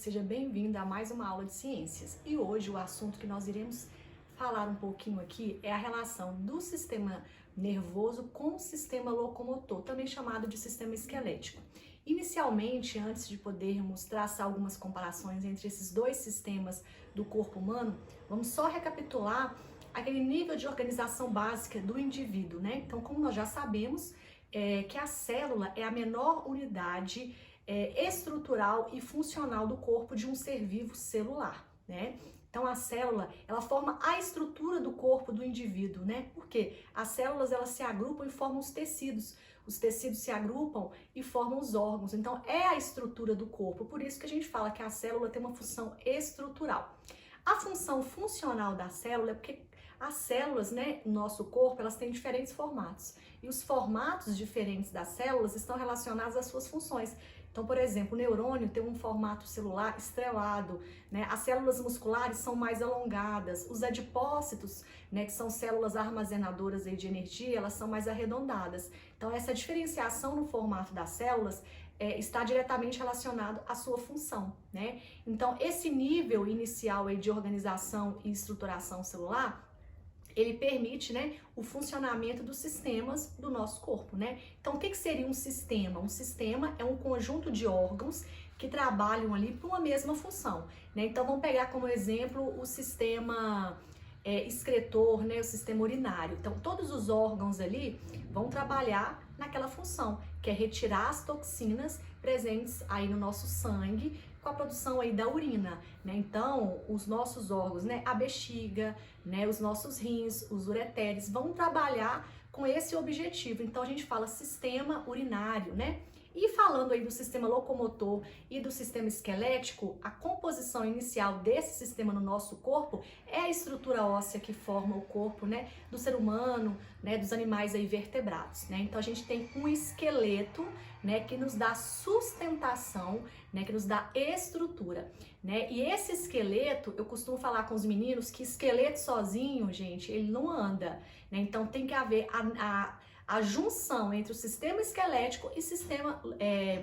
seja bem-vindo a mais uma aula de ciências. E hoje o assunto que nós iremos falar um pouquinho aqui é a relação do sistema nervoso com o sistema locomotor, também chamado de sistema esquelético. Inicialmente, antes de podermos traçar algumas comparações entre esses dois sistemas do corpo humano, vamos só recapitular aquele nível de organização básica do indivíduo, né? Então, como nós já sabemos, que a célula é a menor unidade estrutural e funcional do corpo de um ser vivo celular, né? Então a célula, ela forma a estrutura do corpo do indivíduo, né? Porque as células, elas se agrupam e formam os tecidos se agrupam e formam os órgãos, então é a estrutura do corpo, por isso que a gente fala que a célula tem uma função estrutural. A função funcional da célula é porque as células, né, no nosso corpo, elas têm diferentes formatos, e os formatos diferentes das células estão relacionados às suas funções. Então, por exemplo, o neurônio tem um formato celular estrelado, né? As células musculares são mais alongadas, os adipócitos, né, que são células armazenadoras aí de energia, elas são mais arredondadas. Então, essa diferenciação no formato das células está diretamente relacionado à sua função, né? Então, esse nível inicial aí de organização e estruturação celular, ele permite, né, o funcionamento dos sistemas do nosso corpo, né? Então, o que seria um sistema? Um sistema é um conjunto de órgãos que trabalham ali para uma mesma função, né? Então, vamos pegar como exemplo o sistema excretor, né, o sistema urinário. Então, todos os órgãos ali vão trabalhar naquela função, que é retirar as toxinas presentes aí no nosso sangue, com a produção aí da urina, né? Então, os nossos órgãos, né, a bexiga, né, os nossos rins, os ureteres, vão trabalhar com esse objetivo. Então, a gente fala sistema urinário, né? E falando aí do sistema locomotor e do sistema esquelético, a composição inicial desse sistema no nosso corpo é a estrutura óssea que forma o corpo, né, do ser humano, né, dos animais aí vertebrados, né? Então a gente tem um esqueleto, né, que nos dá sustentação, né, que nos dá estrutura, né? E esse esqueleto, eu costumo falar com os meninos que esqueleto sozinho, gente, ele não anda, né? Então tem que haver a junção entre o sistema esquelético e sistema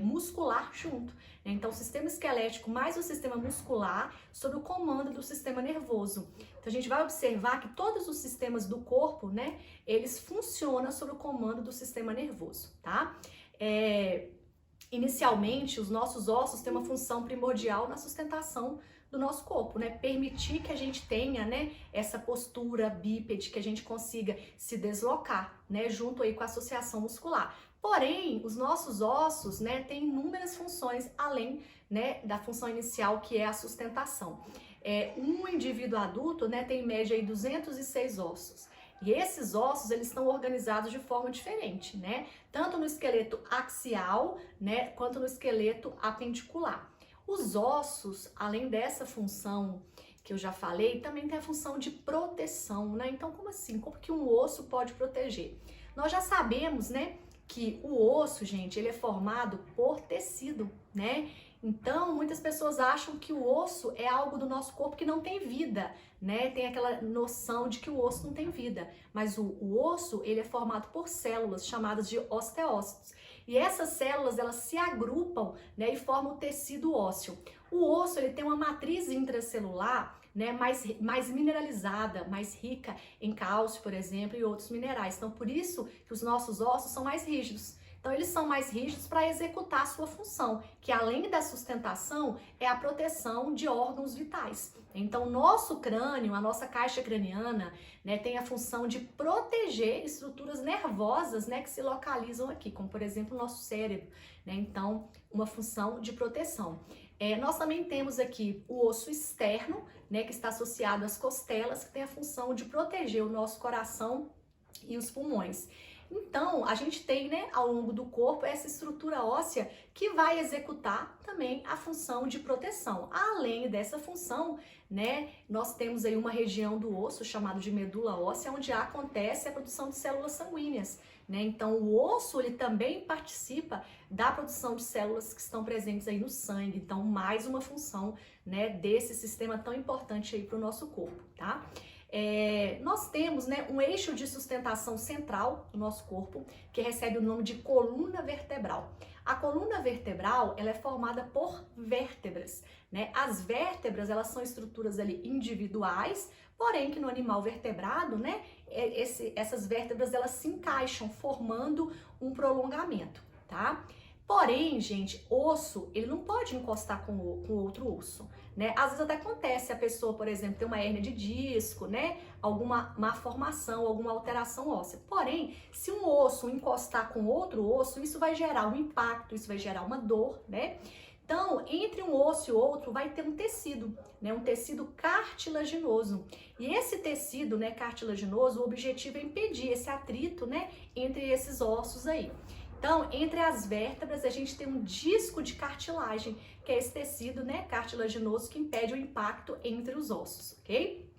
muscular junto, né? Então, o sistema esquelético mais o sistema muscular sob o comando do sistema nervoso. Então, a gente vai observar que todos os sistemas do corpo, né, eles funcionam sob o comando do sistema nervoso, tá? Inicialmente, os nossos ossos têm uma função primordial na sustentação do nosso corpo, né? Permitir que a gente tenha, né, essa postura bípede, que a gente consiga se deslocar, né, junto aí com a associação muscular. Porém, os nossos ossos, né, têm inúmeras funções além, né, da função inicial, que é a sustentação. Um indivíduo adulto, né, tem em média aí 206 ossos. E esses ossos, eles estão organizados de forma diferente, né? Tanto no esqueleto axial, né, quanto no esqueleto apendicular. Os ossos, além dessa função que eu já falei, também tem a função de proteção, né? Então, como assim? Como que um osso pode proteger? Nós já sabemos, né, que o osso, gente, ele é formado por tecido, né? Então, muitas pessoas acham que o osso é algo do nosso corpo que não tem vida, né? Tem aquela noção de que o osso não tem vida, mas o osso, ele é formado por células chamadas de osteócitos. E essas células, elas se agrupam, né, e formam o tecido ósseo. O osso, ele tem uma matriz intracelular, né, mais mineralizada, mais rica em cálcio, por exemplo, e outros minerais. Então, por isso que os nossos ossos são mais rígidos. Então, eles são mais rígidos para executar a sua função, que além da sustentação, é a proteção de órgãos vitais. Então, nosso crânio, a nossa caixa craniana, né, tem a função de proteger estruturas nervosas, né, que se localizam aqui, como, por exemplo, o nosso cérebro, né? Então, uma função de proteção. Nós também temos aqui o osso externo, né, que está associado às costelas, que tem a função de proteger o nosso coração e os pulmões. Então, a gente tem, né, ao longo do corpo essa estrutura óssea que vai executar também a função de proteção. Além dessa função, né, nós temos aí uma região do osso chamada de medula óssea, onde acontece a produção de células sanguíneas, né? Então, o osso, ele também participa da produção de células que estão presentes aí no sangue. Então, mais uma função, né, desse sistema tão importante aí para o nosso corpo, tá? nós temos, né, um eixo de sustentação central do nosso corpo, que recebe o nome de coluna vertebral. A coluna vertebral, ela é formada por vértebras, né? As vértebras, elas são estruturas ali individuais, porém que no animal vertebrado, né, essas vértebras, elas se encaixam, formando um prolongamento, tá? Porém, gente, osso, ele não pode encostar com outro osso, né? Às vezes até acontece a pessoa, por exemplo, tem uma hérnia de disco, né? Alguma malformação, alguma alteração óssea. Porém, se um osso encostar com outro osso, isso vai gerar um impacto, isso vai gerar uma dor, né? Então, entre um osso e outro vai ter um tecido, né? Um tecido cartilaginoso. E esse tecido, né, cartilaginoso, o objetivo é impedir esse atrito, né, entre esses ossos aí. Então, entre as vértebras, a gente tem um disco de cartilagem, que é esse tecido, né, cartilaginoso que impede o impacto entre os ossos, ok?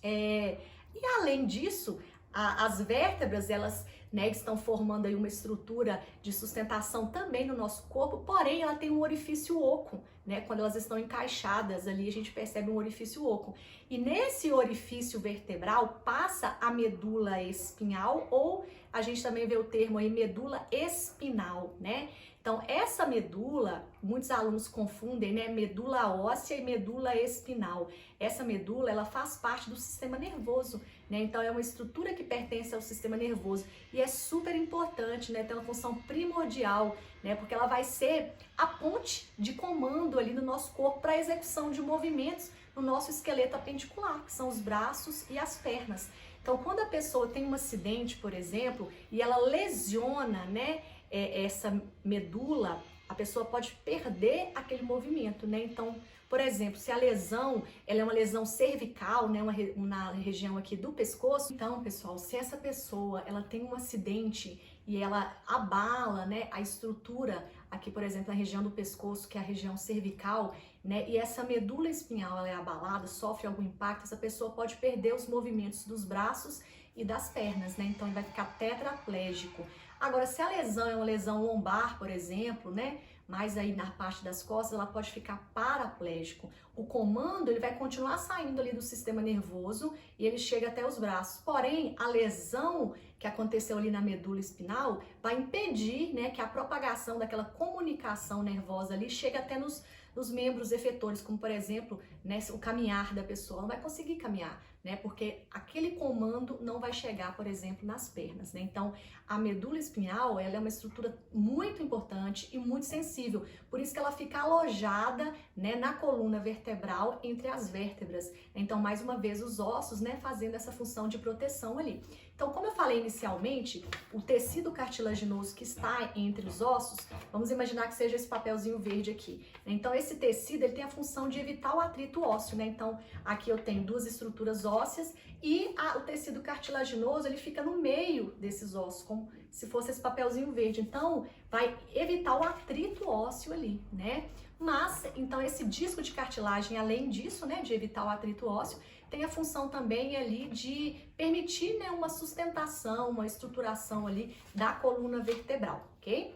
E além disso, as vértebras, elas, né, estão formando aí uma estrutura de sustentação também no nosso corpo, porém ela tem um orifício oco, né? Quando elas estão encaixadas ali, a gente percebe um orifício oco. E nesse orifício vertebral passa a medula espinhal, ou a gente também vê o termo aí medula espinal, né? Então, essa medula, muitos alunos confundem, né, medula óssea e medula espinal. Essa medula, ela faz parte do sistema nervoso, né? Então, é uma estrutura que pertence ao sistema nervoso e é super importante, né? Tem uma função primordial, né? Porque ela vai ser a ponte de comando ali no nosso corpo para a execução de movimentos no nosso esqueleto apendicular, que são os braços e as pernas. Então, quando a pessoa tem um acidente, por exemplo, e ela lesiona, né, essa medula, a pessoa pode perder aquele movimento, né? Então, por exemplo, se a lesão, ela é uma lesão cervical, né, na região aqui do pescoço, então, pessoal, se essa pessoa, ela tem um acidente e ela abala, né, a estrutura aqui, por exemplo, na região do pescoço, que é a região cervical, né, e essa medula espinhal, ela é abalada, sofre algum impacto, essa pessoa pode perder os movimentos dos braços e das pernas, né? Então, ele vai ficar tetraplégico. Agora, se a lesão é uma lesão lombar, por exemplo, né, mais aí na parte das costas, ela pode ficar paraplégico. O comando, ele vai continuar saindo ali do sistema nervoso e ele chega até os braços. Porém, a lesão que aconteceu ali na medula espinal vai impedir, né, que a propagação daquela comunicação nervosa ali chegue até nos membros efetores, como por exemplo, né, o caminhar da pessoa. Ela não vai conseguir caminhar, né, porque aquele comando não vai chegar, por exemplo, nas pernas, né? Então, a medula espinhal, ela é uma estrutura muito importante e muito sensível, por isso que ela fica alojada, né, na coluna vertebral entre as vértebras. Então, mais uma vez, os ossos, né, fazendo essa função de proteção ali. Então, como eu falei inicialmente, o tecido cartilaginoso que está entre os ossos, vamos imaginar que seja esse papelzinho verde aqui. Então, esse tecido, ele tem a função de evitar o atrito ósseo, né? Então, aqui eu tenho duas estruturas ósseas e o tecido cartilaginoso, ele fica no meio desses ossos, como se fosse esse papelzinho verde. Então, vai evitar o atrito ósseo ali, né? Mas, então, esse disco de cartilagem, além disso, né, de evitar o atrito ósseo, tem a função também ali de permitir, né, uma sustentação, uma estruturação ali da coluna vertebral, ok?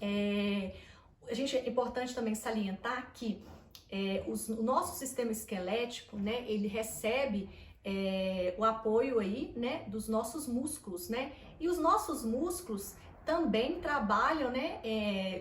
É importante também salientar que o nosso sistema esquelético, né, ele recebe o apoio aí, né, dos nossos músculos, né? E os nossos músculos também trabalham, né,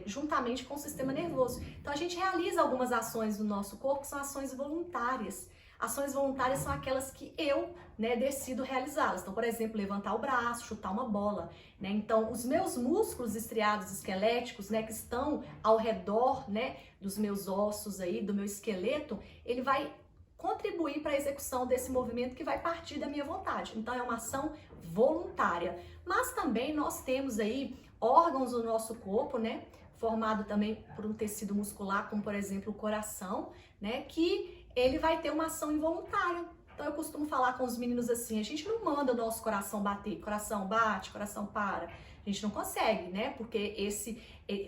juntamente com o sistema nervoso. Então, a gente realiza algumas ações no nosso corpo que são ações voluntárias. Ações voluntárias são aquelas que eu, né, decido realizá-las. Então, por exemplo, levantar o braço, chutar uma bola, né? Então, os meus músculos estriados esqueléticos, né, que estão ao redor, né, dos meus ossos aí, do meu esqueleto, ele vai contribuir para a execução desse movimento que vai partir da minha vontade. Então, é uma ação voluntária. Mas também nós temos aí órgãos do nosso corpo, né, formado também por um tecido muscular, como por exemplo o coração, né, que ele vai ter uma ação involuntária. Então eu costumo falar com os meninos assim, a gente não manda o nosso coração bater, coração bate, coração para. A gente não consegue, né? Porque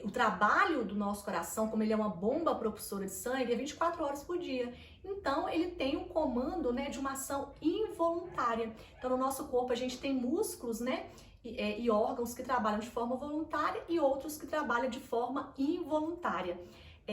o trabalho do nosso coração, como ele é uma bomba propulsora de sangue, é 24 horas por dia. Então ele tem um comando, né, de uma ação involuntária. Então no nosso corpo a gente tem músculos, né, e órgãos que trabalham de forma voluntária e outros que trabalham de forma involuntária.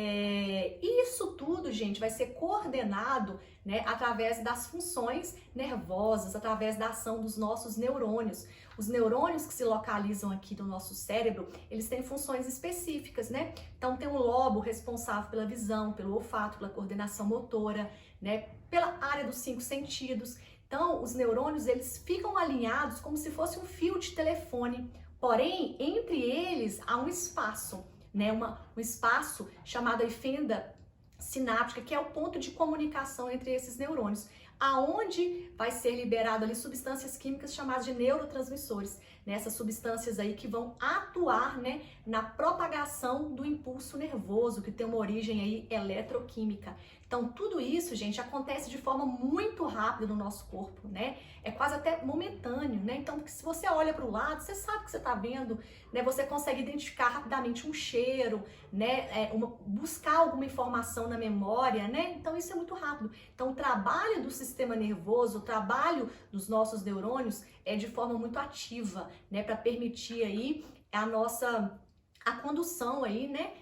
E isso tudo, gente, vai ser coordenado, né, através das funções nervosas, através da ação dos nossos neurônios. Os neurônios que se localizam aqui no nosso cérebro, eles têm funções específicas, né? Então tem um lobo responsável pela visão, pelo olfato, pela coordenação motora, né, pela área dos 5 sentidos. Então, os neurônios, eles ficam alinhados como se fosse um fio de telefone, porém, entre eles há um espaço, né, um espaço chamado aí fenda sináptica, que é o ponto de comunicação entre esses neurônios, aonde vai ser liberado ali substâncias químicas chamadas de neurotransmissores, né, essas substâncias aí que vão atuar, né, na propagação do impulso nervoso, que tem uma origem aí eletroquímica. Então, tudo isso, gente, acontece de forma muito rápida no nosso corpo, né? É quase até momentâneo, né? Então, se você olha para o lado, você sabe o que você está vendo, né? Você consegue identificar rapidamente um cheiro, né? Buscar alguma informação na memória, né? Então, isso é muito rápido. Então, o trabalho do sistema nervoso, o trabalho dos nossos neurônios é de forma muito ativa, né? Para permitir aí a condução aí, né?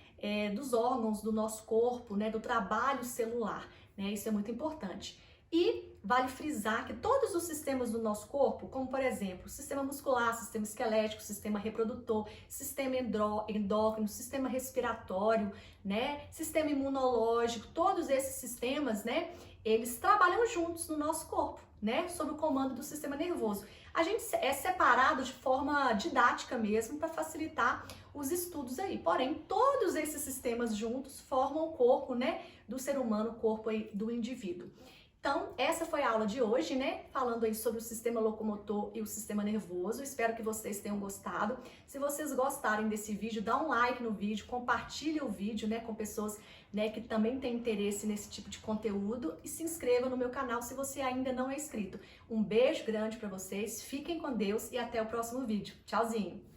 Dos órgãos do nosso corpo, né, do trabalho celular, né, isso é muito importante. E vale frisar que todos os sistemas do nosso corpo, como por exemplo, sistema muscular, sistema esquelético, sistema reprodutor, sistema endócrino, sistema respiratório, né, sistema imunológico, todos esses sistemas, né, eles trabalham juntos no nosso corpo, né, sob o comando do sistema nervoso. A gente é separado de forma didática mesmo para facilitar os estudos aí. Porém, todos esses sistemas juntos formam o corpo, né, do ser humano, o corpo aí do indivíduo. Então, essa foi a aula de hoje, né? Falando aí sobre o sistema locomotor e o sistema nervoso. Espero que vocês tenham gostado. Se vocês gostarem desse vídeo, dá um like no vídeo, compartilhe o vídeo, né, com pessoas, né, que também têm interesse nesse tipo de conteúdo e se inscreva no meu canal se você ainda não é inscrito. Um beijo grande para vocês, fiquem com Deus e até o próximo vídeo. Tchauzinho!